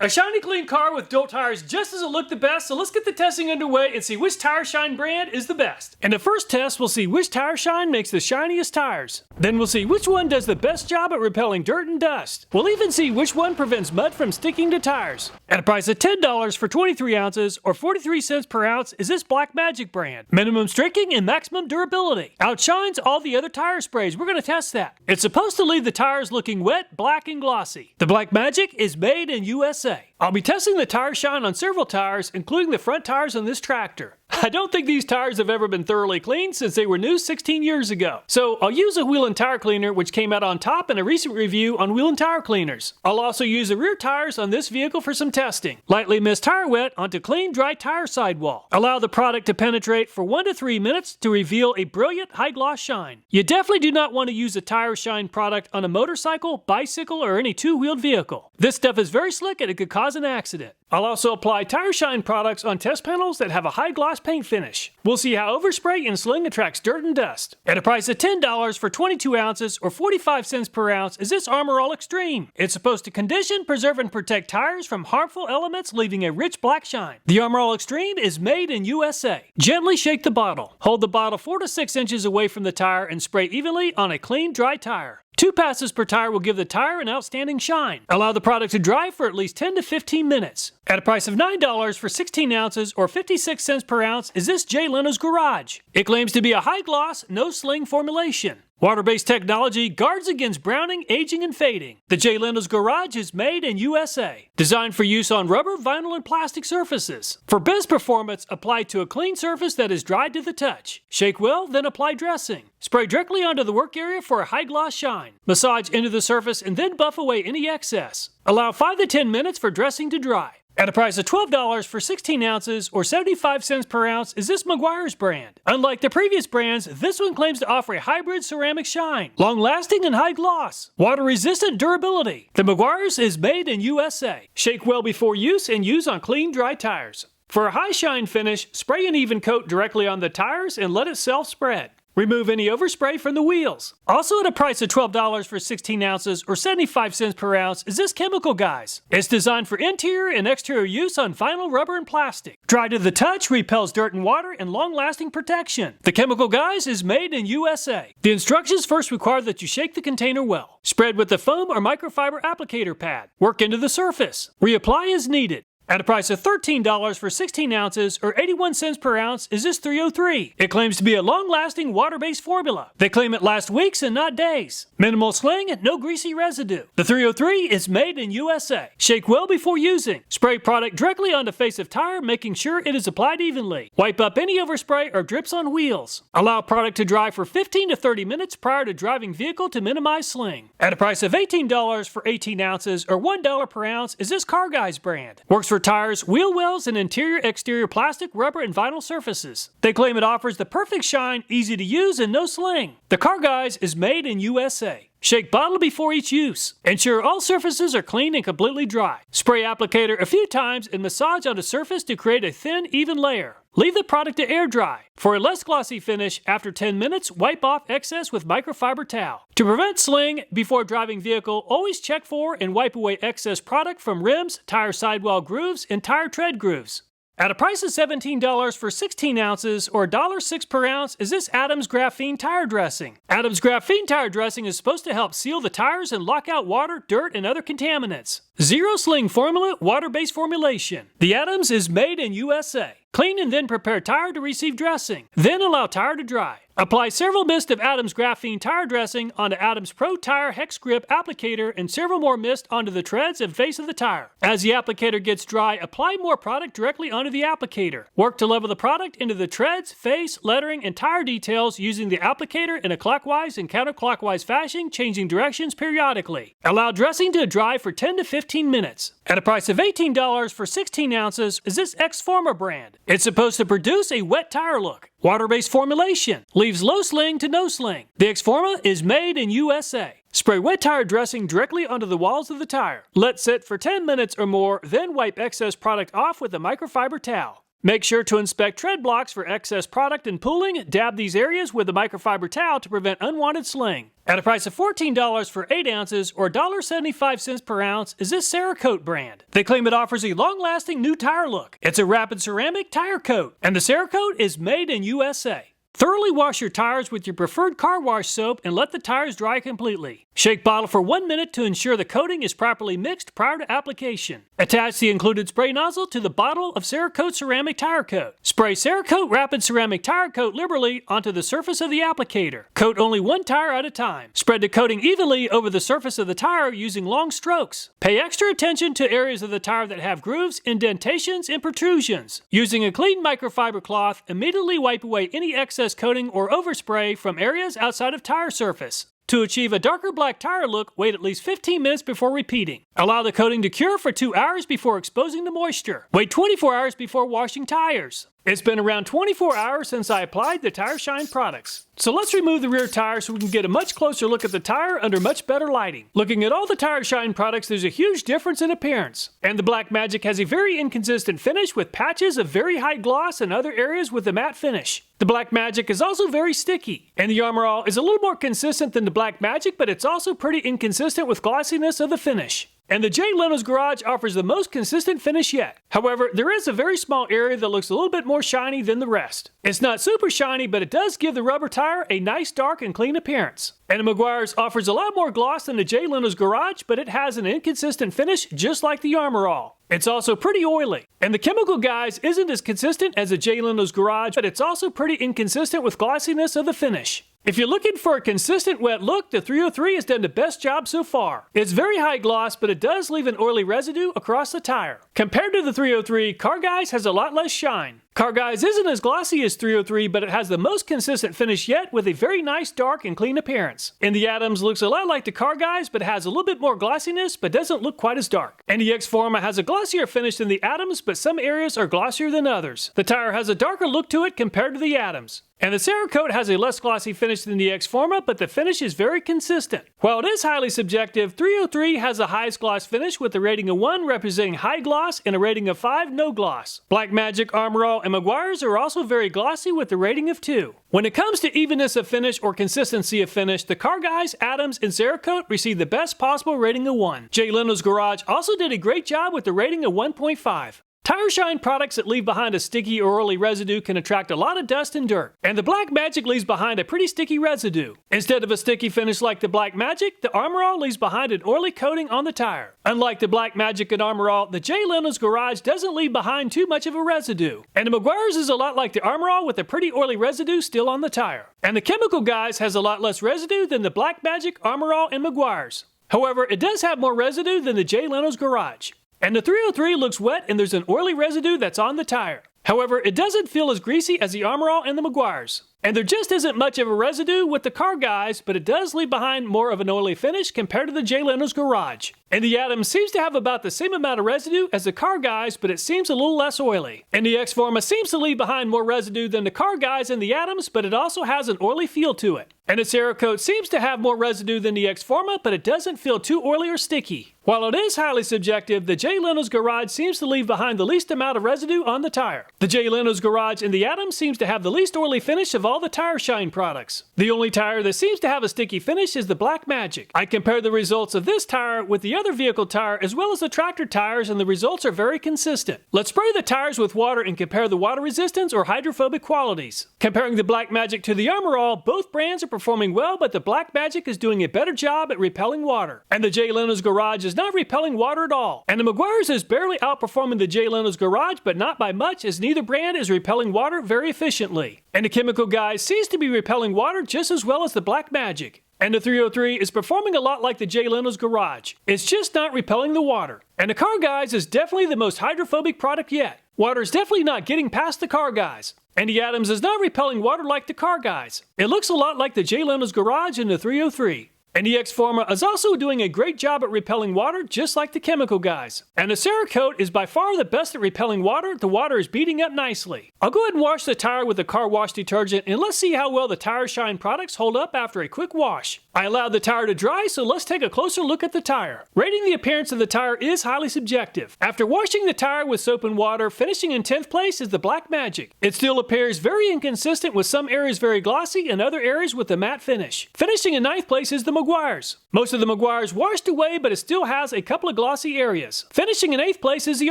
A shiny clean car with dual tires just doesn't look the best, so let's get the testing underway and see which tire shine brand is the best. In the first test, we'll see which tire shine makes the shiniest tires. Then we'll see which one does the best job at repelling dirt and dust. We'll even see which one prevents mud from sticking to tires. At a price of $10 for 23 ounces or 43 cents per ounce is this Black Magic brand. Minimum streaking and maximum durability. Outshines all the other tire sprays. We're going to test that. It's supposed to leave the tires looking wet, black, and glossy. The Black Magic is made in USA. I'll be testing the tire shine on several tires, including the front tires on this tractor. I don't think these tires have ever been thoroughly cleaned since they were new 16 years ago. So I'll use a wheel and tire cleaner, which came out on top in a recent review on wheel and tire cleaners. I'll also use the rear tires on this vehicle for some testing. Lightly mist tire wet onto clean, dry tire sidewall. Allow the product to penetrate for 1 to 3 minutes to reveal a brilliant high gloss shine. You definitely do not want to use a tire shine product on a motorcycle, bicycle, or any two-wheeled vehicle. This stuff is very slick and it could cause an accident. I'll also apply tire shine products on test panels that have a high gloss paint finish. We'll see how overspray and sling attracts dirt and dust. At a price of $10 for 22 ounces or 45 cents per ounce is this Armor All Extreme. It's supposed to condition, preserve, and protect tires from harmful elements, leaving a rich black shine. The Armor All Extreme is made in USA. Gently shake the bottle. Hold the bottle 4 to 6 inches away from the tire and spray evenly on a clean, dry tire. 2 passes per tire will give the tire an outstanding shine. Allow the product to dry for at least 10 to 15 minutes. At a price of $9 for 16 ounces or 56 cents per ounce is this Leno's Garage. It claims to be a high gloss, no sling formulation. Water-based technology guards against browning, aging, and fading. The Leno's Garage is made in USA. Designed for use on rubber, vinyl, and plastic surfaces. For best performance, apply to a clean surface that is dried to the touch. Shake well, then apply dressing. Spray directly onto the work area for a high gloss shine. Massage into the surface and then buff away any excess. Allow 5 to 10 minutes for dressing to dry. At a price of $12 for 16 ounces or 75 cents per ounce is this Meguiar's brand. Unlike the previous brands, this one claims to offer a hybrid ceramic shine, long-lasting and high gloss, water-resistant durability. The Meguiar's is made in USA. Shake well before use and use on clean, dry tires. For a high shine finish, spray an even coat directly on the tires and let it self-spread. Remove any overspray from the wheels. Also at a price of $12 for 16 ounces or 75 cents per ounce is this Chemical Guys. It's designed for interior and exterior use on vinyl, rubber, and plastic. Dry to the touch, repels dirt and water, and long-lasting protection. The Chemical Guys is made in USA. The instructions first require that you shake the container well. Spread with the foam or microfiber applicator pad. Work into the surface. Reapply as needed. At a price of $13 for 16 ounces or 81 cents per ounce is this 303. It claims to be a long-lasting water-based formula. They claim it lasts weeks and not days. Minimal sling and no greasy residue. The 303 is made in USA. Shake well before using. Spray product directly on the face of tire, making sure it is applied evenly. Wipe up any overspray or drips on wheels. Allow product to dry for 15 to 30 minutes prior to driving vehicle to minimize sling. At a price of $18 for 18 ounces or $1 per ounce is this Car Guys brand. Works for tires, wheel wells, and interior-exterior plastic, rubber, and vinyl surfaces. They claim it offers the perfect shine, easy to use, and no sling. The Car Guys is made in USA. Shake bottle before each use. Ensure all surfaces are clean and completely dry. Spray applicator a few times and massage on the surface to create a thin, even layer. Leave the product to air dry. For a less glossy finish, after 10 minutes, wipe off excess with microfiber towel. To prevent sling before driving vehicle, always check for and wipe away excess product from rims, tire sidewall grooves, and tire tread grooves. At a price of $17 for 16 ounces or $1.06 per ounce is this Adams Graphene Tire Dressing. Adams Graphene Tire Dressing is supposed to help seal the tires and lock out water, dirt, and other contaminants. Zero sling formula, water-based formulation. The Adams is made in USA. Clean and then prepare tire to receive dressing. Then allow tire to dry. Apply several mist of Adams Graphene Tire Dressing onto Adams Pro Tire Hex Grip applicator and several more mist onto the treads and face of the tire. As the applicator gets dry, apply more product directly onto the applicator. Work to level the product into the treads, face, lettering, and tire details using the applicator in a clockwise and counterclockwise fashion, changing directions periodically. Allow dressing to dry for 10 to 15 minutes. At a price of $18 for 16 ounces is this ExoForma brand. It's supposed to produce a wet tire look. Water-based formulation. Leaves low sling to no sling. The ExoForma is made in USA. Spray wet tire dressing directly onto the walls of the tire. Let sit for 10 minutes or more, then wipe excess product off with a microfiber towel. Make sure to inspect tread blocks for excess product and pooling. Dab these areas with a microfiber towel to prevent unwanted sling. At a price of $14 for 8 ounces or $1.75 per ounce is this Cerakote brand. They claim it offers a long-lasting new tire look. It's a rapid ceramic tire coat, and the Cerakote is made in USA. Thoroughly wash your tires with your preferred car wash soap and let the tires dry completely. Shake bottle for 1 minute to ensure the coating is properly mixed prior to application. Attach the included spray nozzle to the bottle of Cerakote Ceramic Tire Coat. Spray Cerakote Rapid Ceramic Tire Coat liberally onto the surface of the applicator. Coat only one tire at a time. Spread the coating evenly over the surface of the tire using long strokes. Pay extra attention to areas of the tire that have grooves, indentations, and protrusions. Using a clean microfiber cloth, immediately wipe away any excess coating or overspray from areas outside of tire surface. To achieve a darker black tire look, wait at least 15 minutes before repeating. Allow the coating to cure for 2 hours before exposing the moisture. Wait 24 hours before washing tires. It's been around 24 hours since I applied the Tire Shine products. So let's remove the rear tire so we can get a much closer look at the tire under much better lighting. Looking at all the Tire Shine products, there's a huge difference in appearance. And the Black Magic has a very inconsistent finish with patches of very high gloss and other areas with a matte finish. The Black Magic is also very sticky. And the Armor All is a little more consistent than the Black Magic, but it's also pretty inconsistent with glossiness of the finish. And the Jay Leno's Garage offers the most consistent finish yet. However, there is a very small area that looks a little bit more shiny than the rest. It's not super shiny, but it does give the rubber tire a nice dark and clean appearance. And the Meguiar's offers a lot more gloss than the Jay Leno's Garage, but it has an inconsistent finish just like the Armor All. It's also pretty oily. And the Chemical Guys isn't as consistent as the Jay Leno's Garage, but it's also pretty inconsistent with glossiness of the finish. If you're looking for a consistent wet look, the 303 has done the best job so far. It's very high gloss, but it does leave an oily residue across the tire. Compared to the 303, Car Guys has a lot less shine. Car Guys isn't as glossy as 303, but it has the most consistent finish yet with a very nice dark and clean appearance. And the Adams looks a lot like the Car Guys, but has a little bit more glossiness, but doesn't look quite as dark. And the ExoForma has a glossier finish than the Adams, but some areas are glossier than others. The tire has a darker look to it compared to the Adams. And the Cerakote has a less glossy finish than the ExoForma, but the finish is very consistent. While it is highly subjective, 303 has the highest gloss finish with a rating of 1 representing high gloss and a rating of 5 no gloss. Black Magic, Armor All, and Meguiar's are also very glossy with a rating of 2. When it comes to evenness of finish or consistency of finish, the Car Guys, Adams, and Cerakote receive the best possible rating of 1. Jay Leno's Garage also did a great job with the rating of 1.5. Tire Shine products that leave behind a sticky or oily residue can attract a lot of dust and dirt, and the Black Magic leaves behind a pretty sticky residue. Instead of a sticky finish like the Black Magic, the Armor All leaves behind an oily coating on the tire. Unlike the Black Magic and Armor All, the Jay Leno's Garage doesn't leave behind too much of a residue. And the Meguiar's is a lot like the Armor All with a pretty oily residue still on the tire. And the Chemical Guys has a lot less residue than the Black Magic, Armor All, and Meguiar's. However, it does have more residue than the Jay Leno's Garage. And the 303 looks wet and there's an oily residue that's on the tire. However, it doesn't feel as greasy as the Armor All and the Meguiar's. And there just isn't much of a residue with the Car Guys, but it does leave behind more of an oily finish compared to the Jay Leno's Garage. And the Adams seems to have about the same amount of residue as the Car Guys, but it seems a little less oily. And the ExoForma seems to leave behind more residue than the Car Guys and the Adams, but it also has an oily feel to it. And the Cerakote seems to have more residue than the ExoForma, but it doesn't feel too oily or sticky. While it is highly subjective, the Jay Leno's Garage seems to leave behind the least amount of residue on the tire. The Jay Leno's Garage and the Adams seems to have the least oily finish of all the Tire Shine products. The only tire that seems to have a sticky finish is the Black Magic. I compared the results of this tire with the other vehicle tire as well as the tractor tires, and the results are very consistent. Let's spray the tires with water and compare the water resistance or hydrophobic qualities. Comparing the Black Magic to the Armor All, both brands are performing well, but the Black Magic is doing a better job at repelling water. And the Jay Leno's Garage is not repelling water at all. And the Meguiar's is barely outperforming the Jay Leno's Garage, but not by much, as neither brand is repelling water very efficiently. And the Chemical Guys seems to be repelling water just as well as the Black Magic. And the 303 is performing a lot like the Jay Leno's Garage. It's just not repelling the water. And the Car Guys is definitely the most hydrophobic product yet. Water is definitely not getting past the Car Guys. And the Adams is not repelling water like the Car Guys. It looks a lot like the Jay Leno's Garage and the 303. And the ExoForma is also doing a great job at repelling water, just like the chemical guys. And the Cerakote is by far the best at repelling water. The water is beating up nicely. I'll go ahead and wash the tire with the car wash detergent, and let's see how well the Tire Shine products hold up after a quick wash. I allowed the tire to dry, so let's take a closer look at the tire. Rating the appearance of the tire is highly subjective. After washing the tire with soap and water, finishing in 10th place is the Black Magic. It still appears very inconsistent, with some areas very glossy and other areas with a matte finish. Finishing in 9th place is the Meguiar's. Most of the Meguiar's washed away, but it still has a couple of glossy areas. Finishing in 8th place is the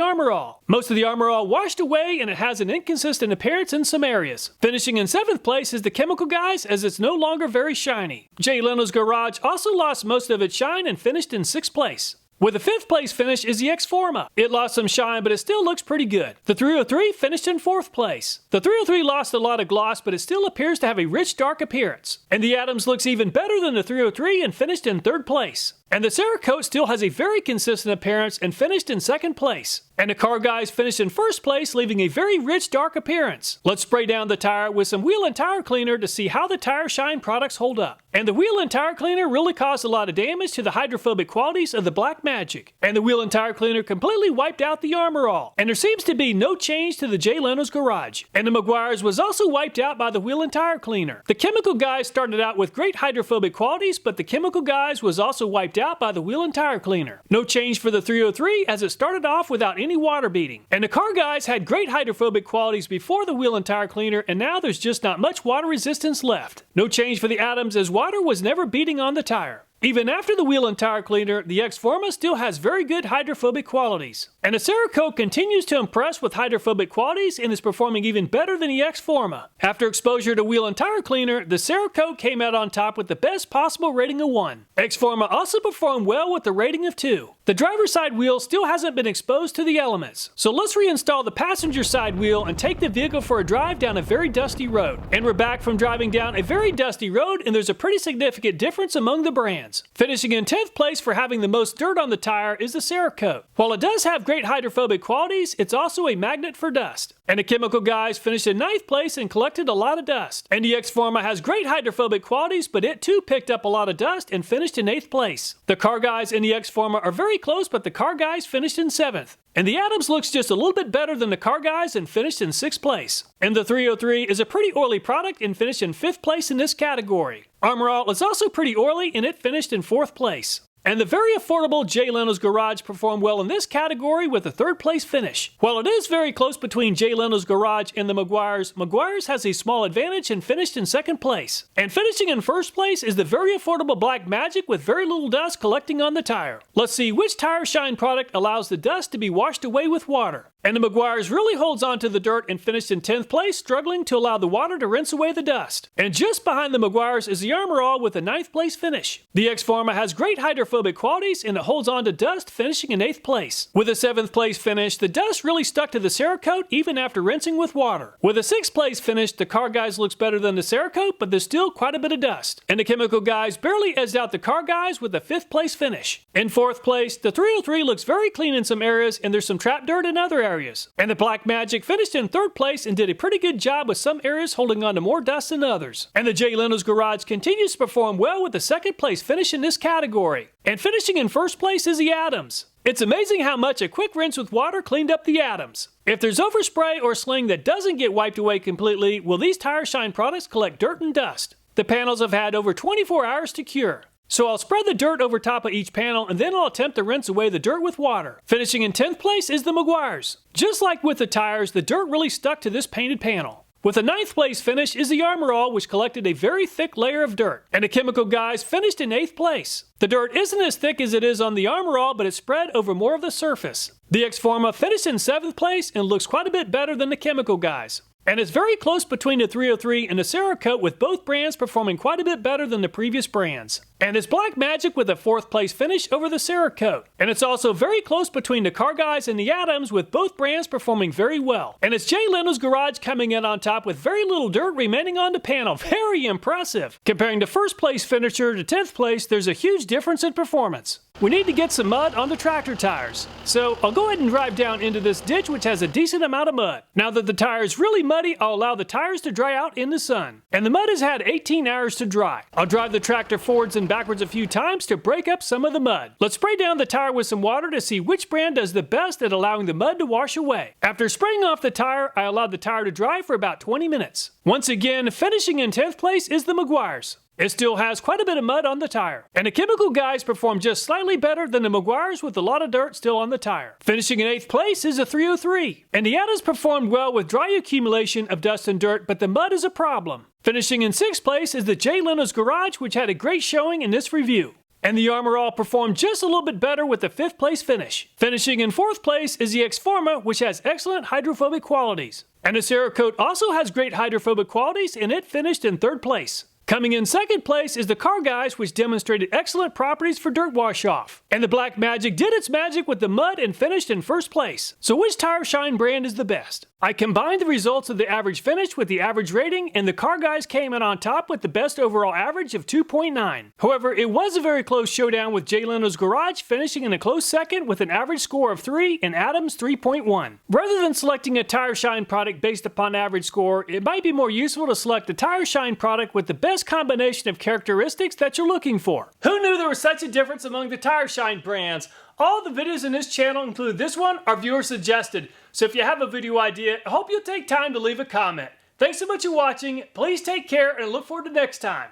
Armor All. Most of the Armor All washed away, and it has an inconsistent appearance in some areas. Finishing in 7th place is the Chemical Guys, as it's no longer very shiny. Jay Leno's Garage also lost most of its shine and finished in 6th place. With a 5th place finish is the ExoForma. It lost some shine, but it still looks pretty good. The 303 finished in 4th place. The 303 lost a lot of gloss, but it still appears to have a rich, dark appearance. And the Adams looks even better than the 303 and finished in 3rd place. And the Cerakote still has a very consistent appearance and finished in 2nd place. And the Car Guys finished in 1st place, leaving a very rich, dark appearance. Let's spray down the tire with some wheel and tire cleaner to see how the Tire Shine products hold up. And the wheel and tire cleaner really caused a lot of damage to the hydrophobic qualities of the Black Magic. And the wheel and tire cleaner completely wiped out the Armor All. And there seems to be no change to the Jay Leno's Garage. And the Meguiar's was also wiped out by the wheel and tire cleaner. The Chemical Guys started out with great hydrophobic qualities, but the Chemical Guys was also wiped out by the wheel and tire cleaner. No change for the 303, as it started off without any water beating. And the Car Guys had great hydrophobic qualities before the wheel and tire cleaner, and now there's just not much water resistance left. No change for the Adams, as water was never beating on the tire. Even after the wheel and tire cleaner, the ExoForma still has very good hydrophobic qualities. And the Cerakote continues to impress with hydrophobic qualities and is performing even better than the ExoForma. After exposure to wheel and tire cleaner, the Cerakote came out on top with the best possible rating of 1. ExoForma also performed well with the rating of 2. The driver's side wheel still hasn't been exposed to the elements, so let's reinstall the passenger side wheel and take the vehicle for a drive down a very dusty road. And we're back from driving down a very dusty road, and there's a pretty significant difference among the brands. Finishing in 10th place for having the most dirt on the tire is the Cerakote. While it does have great hydrophobic qualities, it's also a magnet for dust. And the Chemical Guys finished in 9th place and collected a lot of dust. And the ExoForma has great hydrophobic qualities, but it too picked up a lot of dust and finished in 8th place. The Car Guys and the ExoForma are very close, but the Car Guys finished in 7th. And the Adams looks just a little bit better than the Car Guys and finished in 6th place. And the 303 is a pretty oily product and finished in 5th place in this category. Armor All is also pretty oily, and it finished in 4th place. And the very affordable Jay Leno's Garage performed well in this category with a 3rd place finish. While it is very close between Jay Leno's Garage and the Meguiar's, Meguiar's has a small advantage and finished in 2nd place. And finishing in 1st place is the very affordable Black Magic with very little dust collecting on the tire. Let's see which Tire Shine product allows the dust to be washed away with water. And the Meguiar's really holds on to the dirt and finished in 10th place, struggling to allow the water to rinse away the dust. And just behind the Meguiar's is the Armor All with a 9th place finish. The ExoForma has great hydrophobic qualities and it holds on to dust, finishing in 8th place. With a 7th place finish, the dust really stuck to the Cerakote even after rinsing with water. With a 6th place finish, the Car Guys looks better than the Cerakote, but there's still quite a bit of dust. And the Chemical Guys barely edged out the Car Guys with a 5th place finish. In 4th place, the 303 looks very clean in some areas and there's some trapped dirt in other areas. And the Black Magic finished in 3rd place and did a pretty good job with some areas holding on to more dust than others. And the Jay Leno's Garage continues to perform well with the 2nd place finish in this category. And finishing in 1st place is the Adams. It's amazing how much a quick rinse with water cleaned up the Adams. If there's overspray or sling that doesn't get wiped away completely, will these Tire Shine products collect dirt and dust? The panels have had over 24 hours to cure. So I'll spread the dirt over top of each panel and then I'll attempt to rinse away the dirt with water. Finishing in 10th place is the Meguiar's. Just like with the tires, the dirt really stuck to this painted panel. With a 9th place finish is the Armor All, which collected a very thick layer of dirt. And the Chemical Guys finished in 8th place. The dirt isn't as thick as it is on the Armor All, but it's spread over more of the surface. The ExoForma finished in 7th place and looks quite a bit better than the Chemical Guys. And it's very close between the 303 and the Cerakote, with both brands performing quite a bit better than the previous brands. And it's Black Magic with a 4th place finish over the Cerakote. And it's also very close between the Car Guys and the Adams, with both brands performing very well. And it's Jay Leno's Garage coming in on top with very little dirt remaining on the panel. Very impressive. Comparing the 1st place finisher to 10th place, there's a huge difference in performance. We need to get some mud on the tractor tires. So I'll go ahead and drive down into this ditch, which has a decent amount of mud. Now that the tire is really muddy, muddy, I'll allow the tires to dry out in the sun. And the mud has had 18 hours to dry. I'll drive the tractor forwards and backwards a few times to break up some of the mud. Let's spray down the tire with some water to see which brand does the best at allowing the mud to wash away. After spraying off the tire, I allowed the tire to dry for about 20 minutes. Once again, finishing in 10th place is the Meguiar's. It still has quite a bit of mud on the tire. And the chemical guys perform just slightly better than the Meguiar's with a lot of dirt still on the tire. Finishing in 8th place is the 303. And the Indiana's performed well with dry accumulation of dust and dirt, but the mud is a problem. Finishing in 6th place is the Leno's Garage, which had a great showing in this review. And the Armor All performed just a little bit better with the 5th place finish. Finishing in 4th place is the ExoForma, which has excellent hydrophobic qualities. And the Cerakote also has great hydrophobic qualities, and it finished in 3rd place. Coming in 2nd place is the Car Guys, which demonstrated excellent properties for dirt wash-off. And the Black Magic did its magic with the mud and finished in 1st place. So which Tire Shine brand is the best? I combined the results of the average finish with the average rating, and the Car Guys came in on top with the best overall average of 2.9. However, it was a very close showdown with Leno's Garage finishing in a close second with an average score of 3 and Adam's 3.1. Rather than selecting a Tire Shine product based upon average score, it might be more useful to select a Tire Shine product with the best combination of characteristics that you're looking for. Who knew there was such a difference among the Tire Shine brands? All the videos in this channel, including this one, are viewer suggested. So if you have a video idea, I hope you'll take time to leave a comment. Thanks so much for watching. Please take care and look forward to next time.